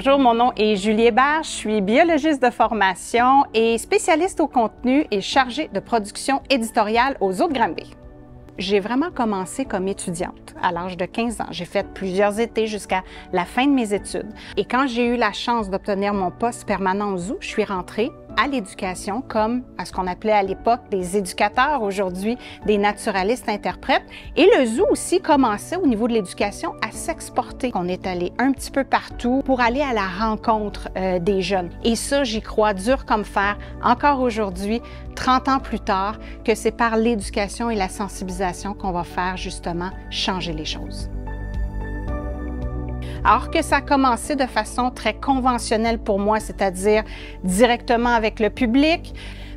Bonjour, mon nom est Julie Hébert, je suis biologiste de formation et spécialiste au contenu et chargée de production éditoriale aux Zoo de Granby. J'ai vraiment commencé comme étudiante à l'âge de 15 ans. J'ai fait plusieurs étés jusqu'à la fin de mes études. Et quand j'ai eu la chance d'obtenir mon poste permanent au zoo, je suis rentrée à l'éducation comme à ce qu'on appelait à l'époque des éducateurs, aujourd'hui des naturalistes interprètes. Et le zoo aussi commençait au niveau de l'éducation à s'exporter. On est allé un petit peu partout pour aller à la rencontre des jeunes. Et ça, j'y crois dur comme fer, encore aujourd'hui, 30 ans plus tard, que c'est par l'éducation et la sensibilisation qu'on va faire justement changer les choses. Alors que ça a commencé de façon très conventionnelle pour moi, c'est-à-dire directement avec le public,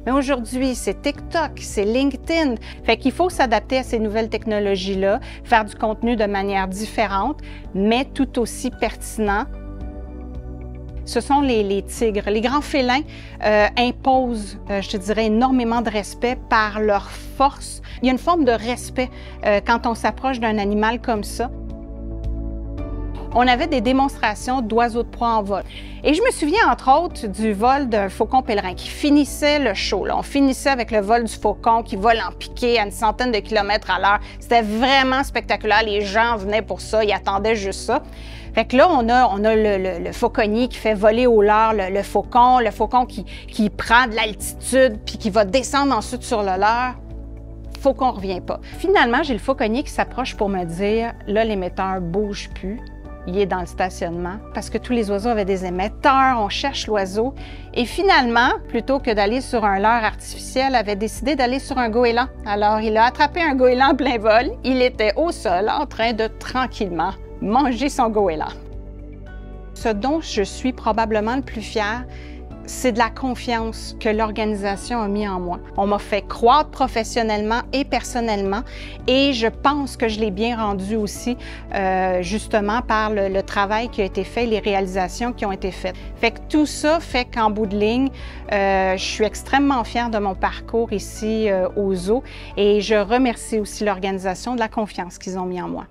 mais aujourd'hui, c'est TikTok, c'est LinkedIn. Fait qu'il faut s'adapter à ces nouvelles technologies-là, faire du contenu de manière différente, mais tout aussi pertinent. Ce sont les tigres. Les grands félins imposent, je te dirais, énormément de respect par leur force. Il y a une forme de respect quand on s'approche d'un animal comme ça. On avait des démonstrations d'oiseaux de proie en vol. Et je me souviens, entre autres, du vol d'un faucon pèlerin qui finissait le show. Là. On finissait avec le vol du faucon qui vole en piqué à une centaine de kilomètres à l'heure. C'était vraiment spectaculaire. Les gens venaient pour ça, ils attendaient juste ça. Fait que là, on a le fauconnier qui fait voler au leurre le faucon qui prend de l'altitude puis qui va descendre ensuite sur le leurre. Faucon ne revient pas. Finalement, j'ai le fauconnier qui s'approche pour me dire « Là, l'émetteur ne bouge plus. » Il est dans le stationnement parce que tous les oiseaux avaient des émetteurs, on cherche l'oiseau. Et finalement, plutôt que d'aller sur un leurre artificiel, avait décidé d'aller sur un goéland. Alors, il a attrapé un goéland en plein vol. Il était au sol en train de tranquillement manger son goéland. Ce dont je suis probablement le plus fière, c'est de la confiance que l'organisation a mis en moi. On m'a fait croître professionnellement et personnellement et je pense que je l'ai bien rendu aussi justement par le travail qui a été fait, les réalisations qui ont été faites. Fait que tout ça fait qu'en bout de ligne, je suis extrêmement fière de mon parcours ici au zoo et je remercie aussi l'organisation de la confiance qu'ils ont mis en moi.